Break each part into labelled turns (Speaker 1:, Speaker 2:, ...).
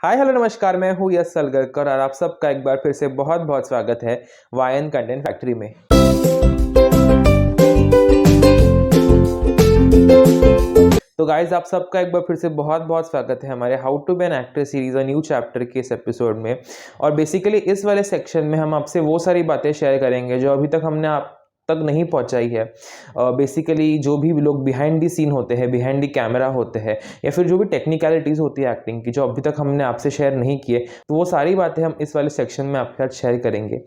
Speaker 1: Hi hello नमस्कार, मैं हूँ यश सलगरकर और आप सबका एक बार फिर से बहुत बहुत स्वागत है वायन कंटेंट फैक्ट्री में। तो गाइज आप सबका एक बार फिर से बहुत बहुत स्वागत है हमारे how to be an actor series और न्यू चैप्टर के इस एपिसोड में। और बेसिकली इस वाले सेक्शन में हम आपसे वो सारी बातें शेयर करेंगे जो अभी तक हमने आप तक नहीं पहुंचाई है। बेसिकली जो भी लोग बिहाइंड दी सीन होते हैं, बिहाइंड दी कैमरा होते हैं, या फिर जो भी टेक्निकलिटीज़ होती है एक्टिंग की जो अभी तक हमने आपसे शेयर नहीं किए, तो वो सारी बातें हम इस वाले सेक्शन में आपके साथ शेयर करेंगे।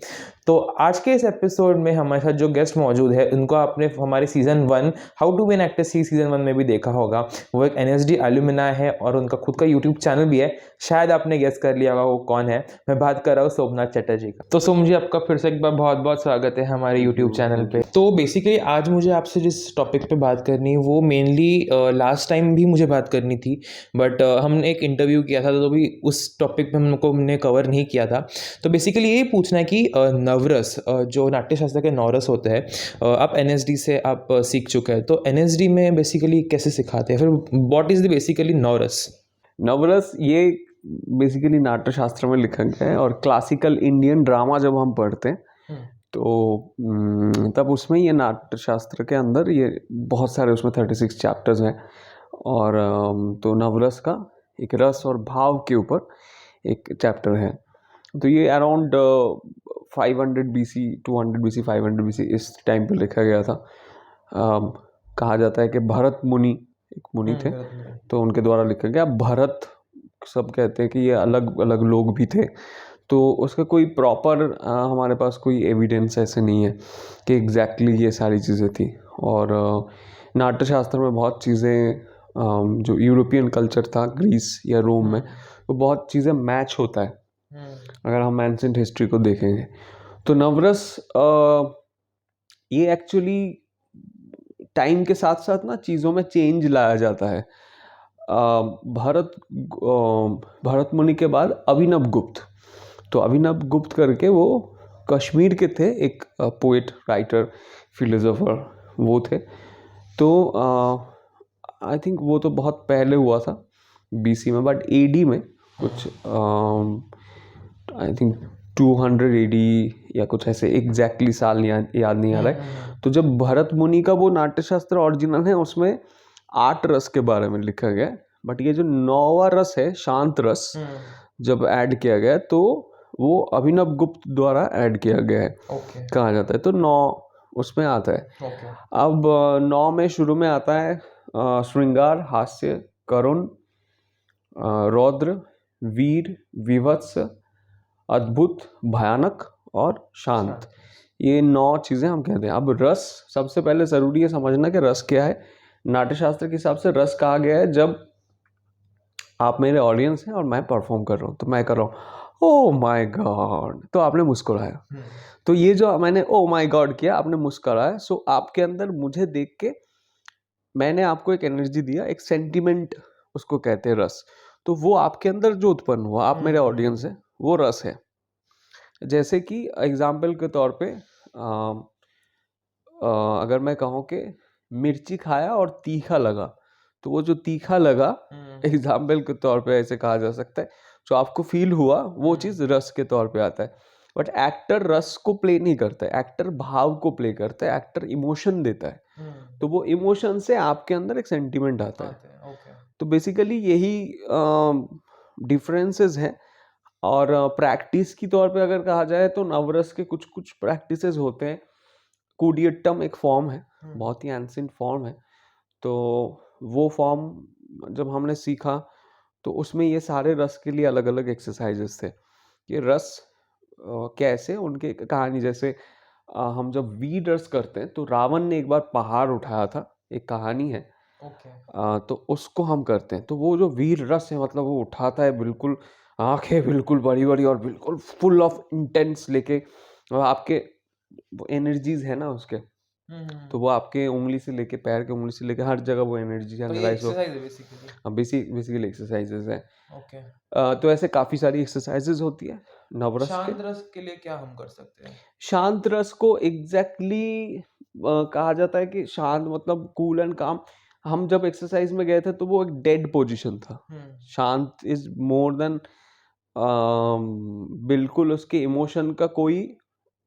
Speaker 1: तो आज के इस एपिसोड में हमारे साथ जो गेस्ट मौजूद है उनको आपने हमारे season 1 how to be an actor season 1 में भी देखा होगा। वो एक NSD एल्यूमिनाई है और उनका खुद का यूट्यूब चैनल भी है। शायद आपने गेस कर लिया होगा वो कौन है। मैं बात कर रहा हूँ सोमनाथ चटर्जी का। तो सोम जी, आपका फिर से एक बार बहुत बहुत स्वागत है हमारे यूट्यूब चैनल पे। तो बेसिकली आज मुझे आपसे जिस टॉपिक पे बात करनी है वो मेनली लास्ट टाइम भी मुझे बात करनी थी, बट हमने एक इंटरव्यू किया था तो भी उस टॉपिक पे हमने कवर नहीं किया था। तो बेसिकली यही पूछना है कि नवरस, जो नाट्यशास्त्र के नवरस होते हैं, आप NSD से आप सीख चुके हैं, तो NSD में बेसिकली कैसे सिखाते हैं, फिर व्हाट इज द बेसिकली नवरस?
Speaker 2: नवरस ये बेसिकली नाट्यशास्त्र में लिखा गया है। और क्लासिकल इंडियन ड्रामा जब हम पढ़ते हैं तो तब उसमें ये नाट्यशास्त्र के अंदर ये बहुत सारे उसमें 36 चैप्टर्स हैं। और तो नवरस का एक रस और भाव के ऊपर एक चैप्टर है। तो ये अराउंड 500 BC, 200 BC, 500 BC इस टाइम पे लिखा गया था। कहा जाता है कि भरत मुनि एक मुनि थे, तो उनके द्वारा लिखा गया। भरत सब कहते हैं कि ये अलग अलग लोग भी थे, तो उसका कोई प्रॉपर हमारे पास कोई एविडेंस ऐसे नहीं है कि एग्जैक्टली ये सारी चीज़ें थी। और नाट्यशास्त्र में बहुत चीज़ें जो यूरोपियन कल्चर था ग्रीस या रोम में, वो बहुत चीज़ें मैच होता है अगर हम एंशिएंट हिस्ट्री को देखेंगे। तो नवरस ये एक्चुअली टाइम के साथ साथ ना चीज़ों में चेंज लाया जाता है। भरत मुनि के बाद अभिनव गुप्त, तो अभिनव गुप्त करके वो कश्मीर के थे, एक पोएट, राइटर, फिलोसोफर वो थे। तो आई थिंक वो तो बहुत पहले हुआ था BC में, बट AD में कुछ आई थिंक 200 AD या कुछ ऐसे एग्जैक्टली साल याद नहीं आ रहा है। तो जब भरत मुनि का वो नाट्यशास्त्र ओरिजिनल है उसमें 8 रस के बारे में लिखा गया है, बट ये जो 9वां रस है शांत रस जब ऐड किया गया तो वो अभिनव गुप्त द्वारा ऐड किया गया है। कहा जाता है तो 9 उसमें आता है। अब 9 में शुरू में आता है श्रृंगार, हास्य, करुण, रौद्र, वीर, विभत्स, अद्भुत, भयानक और शांत। ये 9 चीज़ें हम कहते हैं। अब रस सबसे पहले ज़रूरी है समझना कि रस क्या है। नाट्यशास्त्र के हिसाब से रस कहा गया है जब आप मेरे ऑडियंस हैं और मैं परफॉर्म कर रहा हूँ, तो मैं कर रहा हूँ ओ माय गॉड, तो आपने मुस्कुराया। तो ये जो मैंने ओ माय गॉड किया, आपने मुस्कुराया, सो आपके अंदर मुझे देख के मैंने आपको एक एनर्जी दिया, एक सेंटिमेंट उसको कहते हैं रस। तो वो आपके अंदर जो उत्पन्न हुआ, आप मेरे ऑडियंस हैं, वो रस है। जैसे कि एग्जाम्पल के तौर पे अगर मैं कहूँ कि मिर्ची खाया और तीखा लगा, तो वो जो तीखा लगा एग्जाम्पल के तौर पे ऐसे कहा जा सकता है, जो आपको फील हुआ वो चीज़ रस के तौर पे आता है। बट एक्टर रस को प्ले नहीं करता है, एक्टर भाव को प्ले करता है, एक्टर इमोशन देता है। तो वो इमोशन से आपके अंदर एक सेंटिमेंट आता है। तो बेसिकली यही डिफरेंसेस हैं। और प्रैक्टिस की तौर पे अगर कहा जाए तो नवरस के कुछ कुछ प्रैक्टिसेस होते हैं। कूडियट्टम एक फॉर्म है, बहुत ही एंशिएंट फॉर्म है। तो वो फॉर्म जब हमने सीखा तो उसमें ये सारे रस के लिए अलग अलग एक्सरसाइजेस थे। ये रस कैसे उनके कहानी, जैसे हम जब वीर रस करते हैं तो रावण ने एक बार पहाड़ उठाया था, एक कहानी है। तो उसको हम करते हैं। तो वो जो वीर रस है मतलब वो उठाता है, बिल्कुल आंखें बिल्कुल बड़ी बड़ी और बिल्कुल फुल ऑफ इंटेंस लेके, और आपके वो एनर्जीज है ना उसके, तो वो आपके उंगली से लेके पैर के उंगली से लेके हर जगह वो एनर्जी जनरलाइज हो। बेसिकली एक्सरसाइजेज है। तो ऐसे काफी सारी एक्सरसाइजेज होती है नवरस के।
Speaker 1: शांत रस के लिए क्या हम कर सकते हैं?
Speaker 2: शांत रस को एग्जैक्टली कहा जाता है कि शांत मतलब कूल एंड काम। हम जब एक्सरसाइज में गए थे तो वो एक डेड पोजीशन था। शांत इज मोर देन बिल्कुल उसके इमोशन का कोई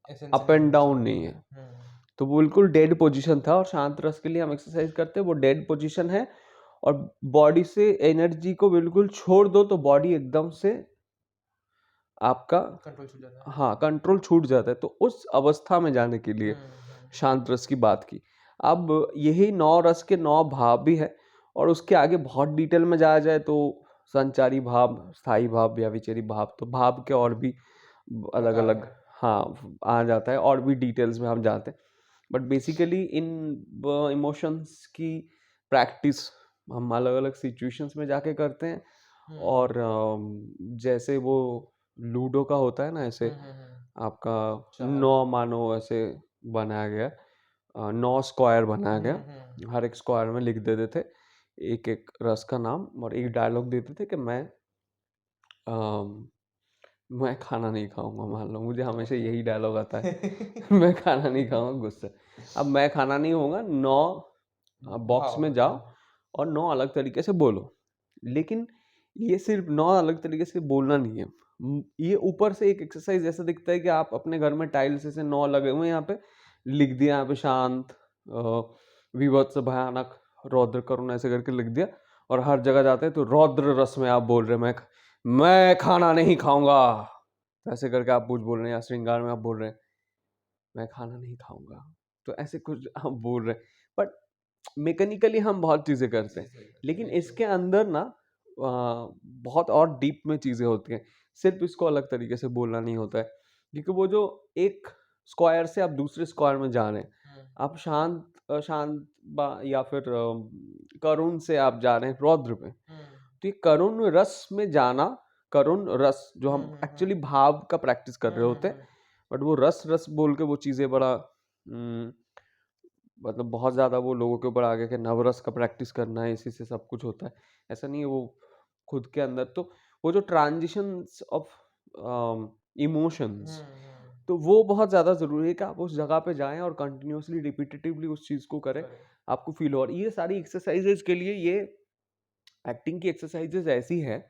Speaker 1: एसेंस
Speaker 2: अप
Speaker 1: नहीं
Speaker 2: एंड
Speaker 1: होना
Speaker 2: डाउन
Speaker 1: चाहिए।
Speaker 2: नहीं है। तो वो बिल्कुल डेड पोजीशन था और शांत रस के लिए हम एक्सरसाइज करते हैं, वो डेड पोजीशन है और बॉडी से एनर्जी को बिल्कुल छोड़ दो तो बॉडी एकदम से आपका
Speaker 1: कंट्रोल छूट जाता है।
Speaker 2: हाँ कंट्रोल छूट जाता है। तो उस अवस्था में जाने के लिए शांत रस की बात की। अब यही 9 रस के 9 भाव भी है और उसके आगे बहुत डिटेल में जाया जाए तो संचारी भाव, स्थायी भाव, व्यभिचारी भाव, तो भाव के और भी अलग
Speaker 1: प्रकार
Speaker 2: अलग
Speaker 1: है।
Speaker 2: हाँ आ जाता है और भी डिटेल्स में हम जाते हैं। बट बेसिकली इन इमोशंस की प्रैक्टिस हम अलग अलग सिचुएशंस में जाके करते हैं और जैसे वो लूडो का होता है ना ऐसे आपका
Speaker 1: चार।
Speaker 2: 9 मानो ऐसे बनाया गया, 9 स्क्वायर बनाया गया, हर एक स्क्वायर में लिख देते थे एक एक रस का नाम और एक डायलॉग देते थे कि अम, मैं खाना नहीं खाऊंगा, मान लो मुझे हमेशा यही डायलॉग आता है मैं खाना नहीं खाऊंगा गुस्सा। अब मैं खाना नहीं होगा, 9 बॉक्स
Speaker 1: भाव
Speaker 2: में
Speaker 1: होते
Speaker 2: जाओ
Speaker 1: हैं।
Speaker 2: और 9 अलग तरीके से बोलो। लेकिन ये सिर्फ 9 अलग तरीके से बोलना नहीं है। ये ऊपर से एक एक्सरसाइज ऐसा दिखता है कि आप अपने घर में टाइल्स ऐसे 9 लगे हुए हैं, यहाँ पे लिख दिया, यहाँ पे शांत, विभत्स, भयानक, रौद्र, करुण ऐसे करके लिख दिया और हर जगह जाते हैं तो रौद्र रस में आप बोल रहे हैं मैं खाना नहीं खाऊंगा, तो ऐसे करके आप कुछ बोल रहे हैं, या श्रृंगार में आप बोल रहे हैं मैं खाना नहीं खाऊंगा, तो ऐसे कुछ हम बोल रहे हैं। बट मैकेनिकली हम बहुत चीज़ें करते हैं, लेकिन इसके अंदर ना बहुत और डीप में चीज़ें होती हैं। सिर्फ इसको अलग तरीके से बोलना नहीं होता है, क्योंकि वो जो एक स्क्वायर से आप दूसरे स्क्वायर में जा रहे हैं, आप शांत या फिर करुण से आप जा रहे हैं रौद्र में। तो ये करुण रस में जाना, करुण रस जो हम एक्चुअली भाव का प्रैक्टिस कर रहे होते हैं, बट वो रस रस बोल के वो चीज़ें बड़ा मतलब बहुत ज़्यादा वो लोगों के ऊपर आ गया कि नवरस का प्रैक्टिस करना है, इसी से सब कुछ होता है। ऐसा नहीं है, वो खुद के अंदर तो वो जो ट्रांजिशंस ऑफ इमोशंस, तो वो बहुत ज़्यादा ज़रूरी है कि आप उस जगह पे जाएँ और कंटिन्यूअसली रिपीटेटिवली उस चीज़ को करें, आपको फ़ील हो। और ये सारी एक्सरसाइज़ेज़ के लिए ये एक्टिंग की एक्सरसाइज़ेज़ ऐसी हैं,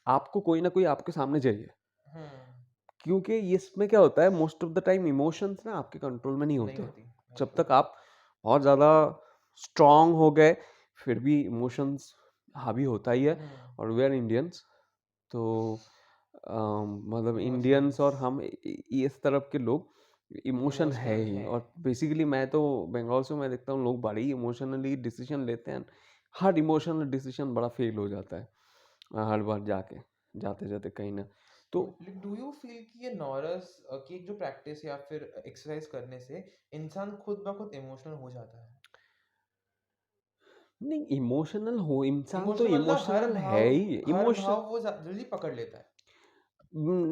Speaker 2: आपको कोई ना कोई आपके सामने चाहिए। क्योंकि इसमें क्या होता है, most of the time emotions ना आपके कंट्रोल में नहीं
Speaker 1: नहीं
Speaker 2: होते।
Speaker 1: होती।
Speaker 2: जब तक आप बहुत ज़्यादा स्ट्रांग हो गए, फिर भी इमोशंस हावी होता ही है। और वी आर इंडियंस, तो मतलब इंडियंस और हम इस तरफ के लोग इमोशन है
Speaker 1: इमोशनल
Speaker 2: ही।
Speaker 1: है।
Speaker 2: और बेसिकली मैं तो बंगाल से, मैं देखता हूँ लोग बड़ी इमोशनली डिसीजन लेते हैं। हर इमोशनल डिसीजन बड़ा फेल हो जाता है हर बार जाते जाते कहीं ना। तो
Speaker 1: डू यू फील कि ये नॉरस की जो प्रैक्टिस या फिर एक्सरसाइज करने से इंसान खुद ब खुद इमोशनल हो जाता है?
Speaker 2: नहीं, इमोशनल हो इंसान तो
Speaker 1: इमोशनल मतलब
Speaker 2: इमोशनल है ही।
Speaker 1: हर
Speaker 2: इमोशन
Speaker 1: भाव वो जल्दी पकड़ लेता है।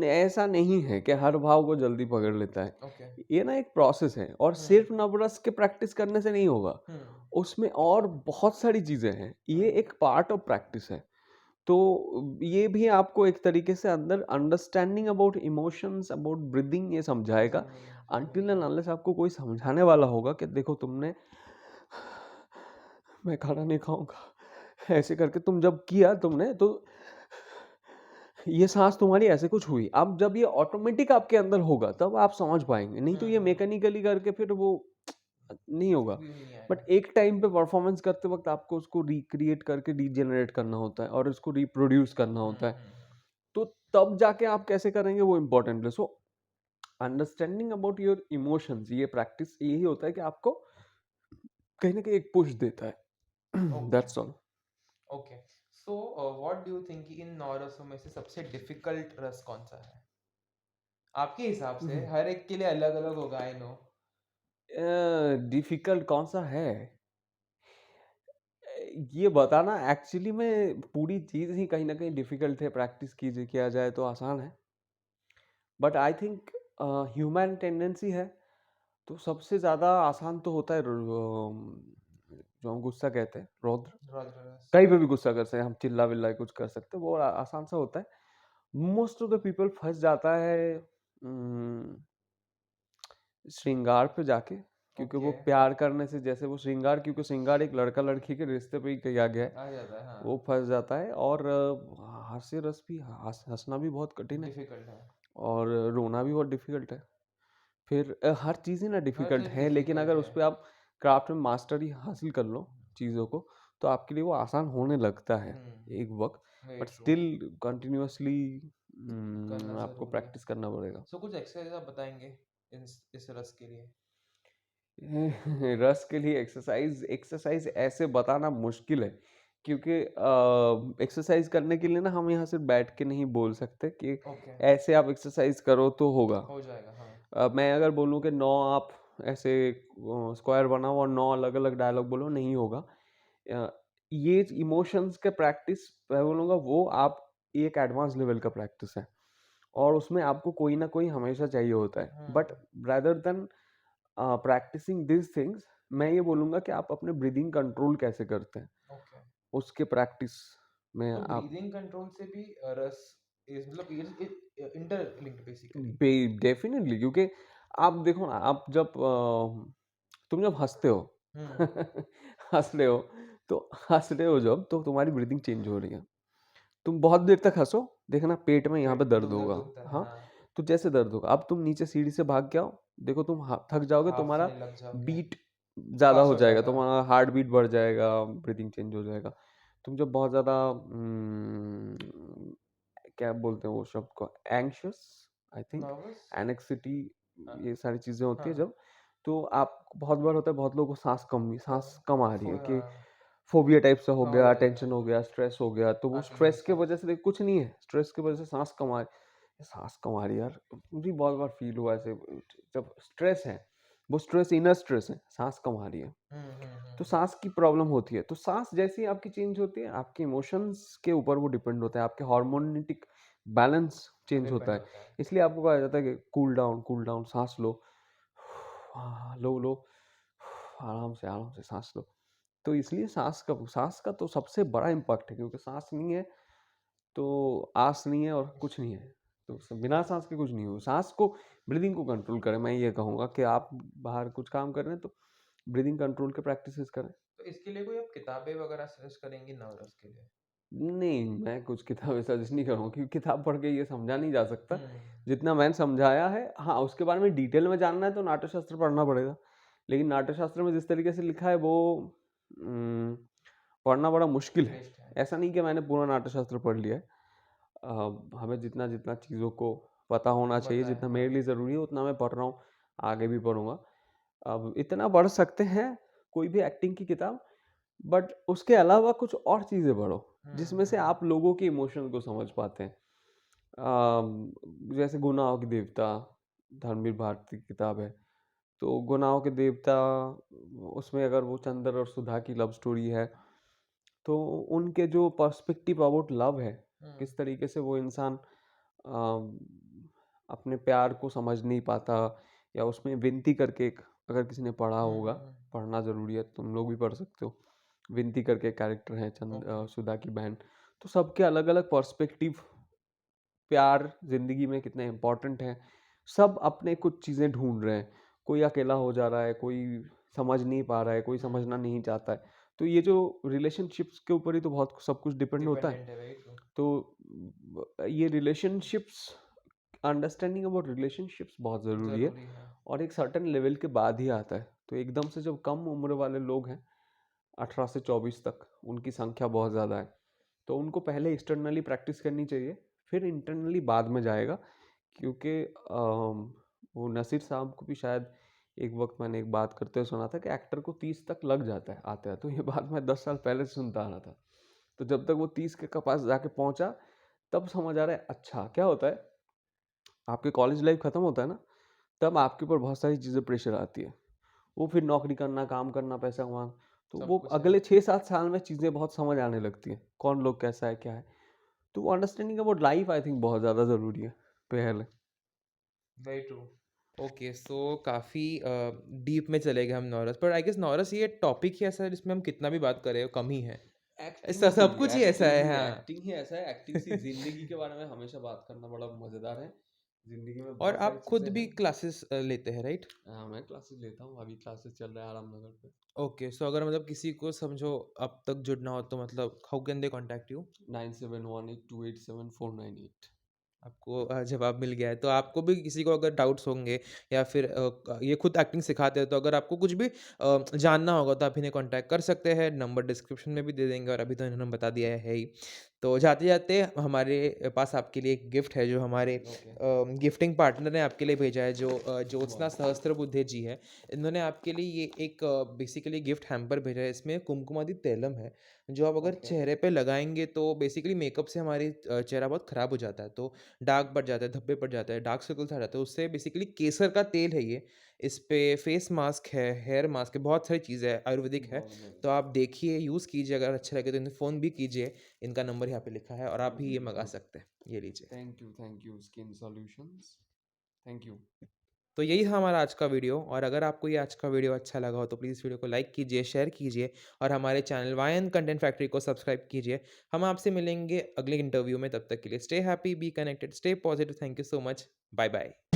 Speaker 2: ऐसा नहीं है कि हर भाव को जल्दी पकड़ लेता है।
Speaker 1: ओके।
Speaker 2: ये ना एक प्रोसेस है और सिर्फ नवरस के प्रैक्टिस करने से नहीं होगा। उसमें और बहुत सारी चीजें हैं, ये एक पार्ट ऑफ प्रैक्टिस है। तो ये भी आपको एक तरीके से अंदर understanding about emotions, about breathing ये समझाएगा। अनटिल एंड अनलेस आपको कोई समझाने वाला होगा कि देखो तुमने मैं खाना नहीं खाऊंगा ऐसे करके तुम जब किया तुमने, तो ये सांस तुम्हारी ऐसे कुछ हुई। अब जब ये ऑटोमेटिक आपके अंदर होगा तब आप समझ पाएंगे, नहीं तो ये मैकेनिकली करके फिर वो नहीं होगा।
Speaker 1: फील नहीं
Speaker 2: बट
Speaker 1: आएगा।
Speaker 2: एक टाइम पे परफॉर्मेंस करते वक्त आपको उसको रिक्रिएट करके रीजेनरेट करना होता है और उसको रिप्रोड्यूस करना होता है। तो तब जाके आप कैसे करेंगे वो इम्पोर्टेंट है। So understanding about your emotions, ये प्रैक्टिस यही होता है कि आपको कहीं ना कहीं एक पुश देता है।
Speaker 1: Okay.
Speaker 2: That's all.
Speaker 1: Okay. So what do you think कि इन 9 रसों में से सबसे डिफिकल्ट रस कौन-सा है? आपके हिसाब से हर एक के लिए अलग-अलग होगा, आई नो।
Speaker 2: डिफिकल्ट कौन सा है, ये बताना एक्चुअली में पूरी चीज़ ही कहीं न कहीं डिफ़िकल्ट है। प्रैक्टिस कीजिए किया जाए तो आसान है। But I think human tendency है, तो सबसे ज़्यादा आसान तो होता है जो हम गुस्सा कहते हैं, रौद्र।
Speaker 1: रौद्र रस।
Speaker 2: कहीं पे भी गुस्सा कर सकते हैं हम, चिल्ला-विल्ला कुछ कर सकते हैं, वो आसान सा होता है। मोस्ट ऑफ द पीपल फँस जाता है श्रृंगार पे जाके। क्योंकि वो
Speaker 1: ओके
Speaker 2: प्यार करने से, जैसे वो श्रृंगार, क्योंकि श्रृंगार एक लड़का लड़की के रिश्ते पे ही किया गया है,
Speaker 1: आ जाता है हाँ
Speaker 2: वो फंस जाता है। और हास्य रस भी, हंसना भी बहुत कठिन है,
Speaker 1: डिफिकल्ट है
Speaker 2: और रोना भी बहुत डिफिकल्ट है। फिर हर चीज़ ही ना
Speaker 1: हर
Speaker 2: डिफिकल्ट
Speaker 1: चीज़
Speaker 2: है, लेकिन
Speaker 1: डिफिकल्ट
Speaker 2: अगर
Speaker 1: है
Speaker 2: उस पे आप क्राफ्ट में मास्टरी हासिल कर लो चीज़ों को, तो आपके लिए वो आसान होने लगता है एक वक्त।
Speaker 1: Very
Speaker 2: but
Speaker 1: true
Speaker 2: still continuously
Speaker 1: करना
Speaker 2: आपको
Speaker 1: ज़रूरी है
Speaker 2: प्रैक्टिस करना पड़ेगा।
Speaker 1: सो कुछ एक्सरसाइज आप बताएंगे इस रस के लिए
Speaker 2: रस के लिए एक्सरसाइज, एक्सरसाइज ऐसे बताना मुश्किल है, क्योंकि एक्सरसाइज करने के लिए ना हम यहाँ सिर्फ बैठ के नहीं बोल सकते कि
Speaker 1: ओके
Speaker 2: ऐसे आप एक्सरसाइज करो तो होगा।
Speaker 1: हो जाएगा हाँ
Speaker 2: मैं अगर बोलूँ कि 9 आप ऐसे स्क्वायर बनाओ और 9 अलग अलग डायलॉग बोलो, नहीं होगा। ये इमोशंस के प्रैक्टिस मैं बोलूँगा वो आप एक एडवांस लेवल का प्रैक्टिस है, और उसमें आपको कोई ना कोई हमेशा चाहिए होता है। But rather than practising this things, मैं ये बोलूँगा कि आप अपने ब्रीदिंग कंट्रोल कैसे करते हैं,
Speaker 1: ओके
Speaker 2: उसके प्रैक्टिस में
Speaker 1: तो
Speaker 2: आप
Speaker 1: ब्रीदिंग कंट्रोल से भी रस इज मतलब ये इंटरलिंक्ड बेसिकली
Speaker 2: डेफिनेटली, क्योंकि आप देखो ना, आप जब तुम जब हंसते हो
Speaker 1: हम्म
Speaker 2: हंस रहे हो, तो हंस रहे हो जब, तो तुम्हारी ब्रीदिंग चेंज हो रही है। तुम बहुत देर तक हंसो, देखना पेट में यहाँ पे
Speaker 1: पेट
Speaker 2: दर्द
Speaker 1: उधर
Speaker 2: होगा।
Speaker 1: दुखता है
Speaker 2: हाँ,
Speaker 1: हाँ
Speaker 2: तो जैसे दर्द होगा, अब तुम नीचे सीढ़ी से भाग के आओ, देखो तुम थक जाओगे, तुम्हारा
Speaker 1: हाफने लग जाओगे
Speaker 2: बीट ज़्यादा
Speaker 1: फास्ट
Speaker 2: हो
Speaker 1: हो
Speaker 2: जाएगा,
Speaker 1: जाएगा
Speaker 2: तुम्हारा हार्ट बीट बढ़ जाएगा, ब्रीदिंग चेंज हो जाएगा। तुम जब बहुत ज़्यादा क्या बोलते हैं वो शब्द को, anxious, I think,
Speaker 1: nervous
Speaker 2: anxiety,
Speaker 1: हाँ
Speaker 2: ये सारी चीज़ें होती है
Speaker 1: हाँ
Speaker 2: जब, तो आप बहुत बार होता है, बहुत लोगों को सांस कम आ रही है, कि
Speaker 1: हाँ
Speaker 2: फोबिया टाइप से हो
Speaker 1: हो
Speaker 2: गया,
Speaker 1: जाएगा
Speaker 2: टेंशन हो गया, स्ट्रेस हो गया, तो वो
Speaker 1: आती है
Speaker 2: स्ट्रेस के वजह
Speaker 1: सांस
Speaker 2: से देख कुछ नहीं है, स्ट्रेस की वजह से सांस कम आ रही है यार। मुझे बहुत बार फील हुआ ऐसे, जब स्ट्रेस है, वो स्ट्रेस इनर स्ट्रेस है, सांस कम आ रही है, तो सांस की प्रॉब्लम होती है। तो सांस जैसी आपकी चेंज होती है, आपके इमोशंस के ऊपर वो डिपेंड होता है, आपके हार्मोनेटिक बैलेंस चेंज होता
Speaker 1: डिपेंड
Speaker 2: है।
Speaker 1: होता है
Speaker 2: इसलिए आपको कहा जाता है कि कूल डाउन, सांस लो, हाँ, लो, आराम से सांस लो। तो इसलिए सांस का तो सबसे बड़ा इम्पैक्ट है, क्योंकि सांस नहीं है तो आस नहीं है, और कुछ नहीं है। तो बिना सांस के कुछ नहीं हो। सांस को, ब्रीदिंग को कंट्रोल करें। मैं ये कहूँगा कि आप बाहर कुछ काम कर रहे हैं तो ब्रीदिंग कंट्रोल के प्रैक्टिसेस करें।
Speaker 1: तो इसके लिए कोई आप किताबें वगैरह सजेस्ट करेंगी नवरस के लिए
Speaker 2: नहीं, मैं कुछ किताबें सजेस्ट नहीं करूँगा, क्योंकि किताब पढ़ के ये समझा नहीं जा सकता
Speaker 1: हम्म
Speaker 2: जितना मैंने समझाया है। हाँ, उसके बारे में डिटेल में जानना है तो नाट्यशास्त्र पढ़ना पड़ेगा, लेकिन नाट्यशास्त्र में जिस तरीके से लिखा है वो उम, पढ़ना बड़ा मुश्किल है।
Speaker 1: बेस्ट है
Speaker 2: ऐसा नहीं कि मैंने पूरा नाट्यशास्त्र पढ़ लिया है। हमें जितना जितना चीज़ों को पता होना चाहिए,
Speaker 1: बताएं
Speaker 2: जितना
Speaker 1: हाँ
Speaker 2: मेरे लिए ज़रूरी है, उतना मैं पढ़ रहा हूँ, आगे भी पढ़ूँगा। अब इतना पढ़ सकते हैं कोई भी एक्टिंग की किताब, बट उसके अलावा कुछ और चीज़ें पढ़ो, जिसमें से आप लोगों के इमोशन को समझ पाते हैं। जैसे गुनाहों के देवता, धर्मवीर भारती की किताब है, तो गुनाहों के देवता, उसमें अगर वो चंद्र और सुधा की लव स्टोरी है, तो उनके जो पर्सपेक्टिव अबाउट लव है, किस तरीके से वो इंसान अम, अपने प्यार को समझ नहीं पाता, या उसमें विनती करके एक, अगर किसी ने पढ़ा होगा, पढ़ना ज़रूरी है, तुम लोग भी पढ़ सकते हो। विनती करके कैरेक्टर है,
Speaker 1: ओके
Speaker 2: सुधा की बहन। तो सबके अलग अलग पर्सपेक्टिव, प्यार ज़िंदगी में कितना इम्पोर्टेंट है, सब अपने कुछ चीज़ें ढूँढ रहे हैं। कोई अकेला हो जा रहा है, कोई समझ नहीं पा रहा है, कोई समझना नहीं चाहता है। तो ये जो रिलेशनशिप्स के ऊपर ही तो बहुत सब कुछ डिपेंड होता है।
Speaker 1: डिपेंडेंट है वेरी ट्रू
Speaker 2: तो ये रिलेशनशिप्स, अंडरस्टैंडिंग अबाउट रिलेशनशिप्स बहुत ज़रूरी है,
Speaker 1: जरूरी है
Speaker 2: और एक सर्टेन लेवल के बाद ही आता है। तो एकदम से जब कम उम्र वाले लोग हैं, 18 से 24 तक, उनकी संख्या बहुत ज़्यादा है, तो उनको पहले एक्सटर्नली प्रैक्टिस करनी चाहिए, फिर इंटरनली बाद में जाएगा। क्योंकि वो नसीर साहब को भी शायद एक वक्त मैंने एक बात करते हुए सुना था कि एक्टर को 30 तक लग जाता है आते हैं, तो ये बात मैं 10 साल पहले से सुनता आ रहा था। तो जब तक वो 30 के पास जाके पहुंचा, तब समझ आ रहा है अच्छा क्या होता है। आपके कॉलेज लाइफ खत्म होता है ना, तब आपके ऊपर बहुत सारी चीज़ें प्रेशर आती है, वो फिर नौकरी करना, काम करना, पैसा कमाना, तो
Speaker 1: सब
Speaker 2: वो
Speaker 1: कुछ है
Speaker 2: अगले 6-7 साल में चीज़ें बहुत समझ आने लगती हैं, कौन लोग कैसा है क्या है। तो वो understanding about life I think बहुत ज़्यादा ज़रूरी है पहले।
Speaker 1: वेरी ट्रू ओके सो काफ़ी डीप में चले गए हम नॉरस पर आई गेस नॉरस ये टॉपिक ही ऐसा है जिसमें हम कितना भी बात करें वो कम ही है ऐसा सब कुछ ही ऐसा है हाँ
Speaker 2: एक्टिंग ही ऐसा है, एक्टिंग सी जिंदगी के बारे में हमेशा बात करना बड़ा मज़ेदार है। ज़िंदगी में
Speaker 1: और
Speaker 2: बहुत सारी
Speaker 1: आप खुद
Speaker 2: चीज़ें
Speaker 1: भी
Speaker 2: हैं।
Speaker 1: क्लासेस लेते हैं, राइट?
Speaker 2: मैं क्लासेस लेता हूँ, अभी क्लासेस चल रहा है आरामनगर पे।
Speaker 1: ओके, सो अगर मतलब किसी को समझो अब तक जुड़ना हो तो मतलब how can they contact you?
Speaker 2: 9718287498।
Speaker 1: आपको जवाब मिल गया है। तो आपको भी किसी को अगर डाउट्स होंगे या फिर ये खुद एक्टिंग सिखाते हैं, तो अगर आपको कुछ भी जानना होगा तो आप इन्हें कॉन्टैक्ट कर सकते हैं। नंबर डिस्क्रिप्शन में भी दे देंगे और अभी तो इन्होंने बता दिया है ही। तो जाते-जाते हमारे पास आपके लिए एक गिफ्ट है जो हमारे
Speaker 2: ओके।
Speaker 1: गिफ्टिंग पार्टनर ने आपके लिए भेजा है, जो ज्योत्सना
Speaker 2: वाह!
Speaker 1: सहस्त्रबुद्धे जी है। इन्होंने आपके लिए ये एक बेसिकली गिफ्ट हैम्पर भेजा है। इसमें कुमकुमादि तैलम है, जो आप अगर
Speaker 2: ओके,
Speaker 1: चेहरे पे लगाएँगे तो बेसिकली मेकअप से हमारी चेहरा बहुत खराब हो जाता है। तो दाग पड़ जाता है, धब्बे पड़ जाते हैं, डार्क सर्कल्स आ जाते हैं, उससे बेसिकली केसर का तेल है ये। इस पे फेस मास्क है, हेयर मास्क है, बहुत सारी चीज़ें हैं, आयुर्वेदिक है।
Speaker 2: बहुत
Speaker 1: तो
Speaker 2: नाइस।
Speaker 1: आप देखिए, यूज़ कीजिए, अगर अच्छा लगे तो इन्हें फ़ोन भी कीजिए। इनका नंबर यहाँ पे लिखा है और आप भी ये मँगा सकते हैं। ये लीजिए।
Speaker 2: Thank you skin solutions. Thank you.
Speaker 1: तो यही था हमारा आज का वीडियो, और अगर आपको ये आज का वीडियो अच्छा लगा हो तो प्लीज़ वीडियो को लाइक कीजिए, शेयर कीजिए और हमारे चैनल वाई कंटेंट फैक्ट्री को सब्सक्राइब कीजिए। हम आपसे मिलेंगे अगले इंटरव्यू में, तब तक के लिए stay happy, be connected, stay positive. Thank you so much. Bye bye.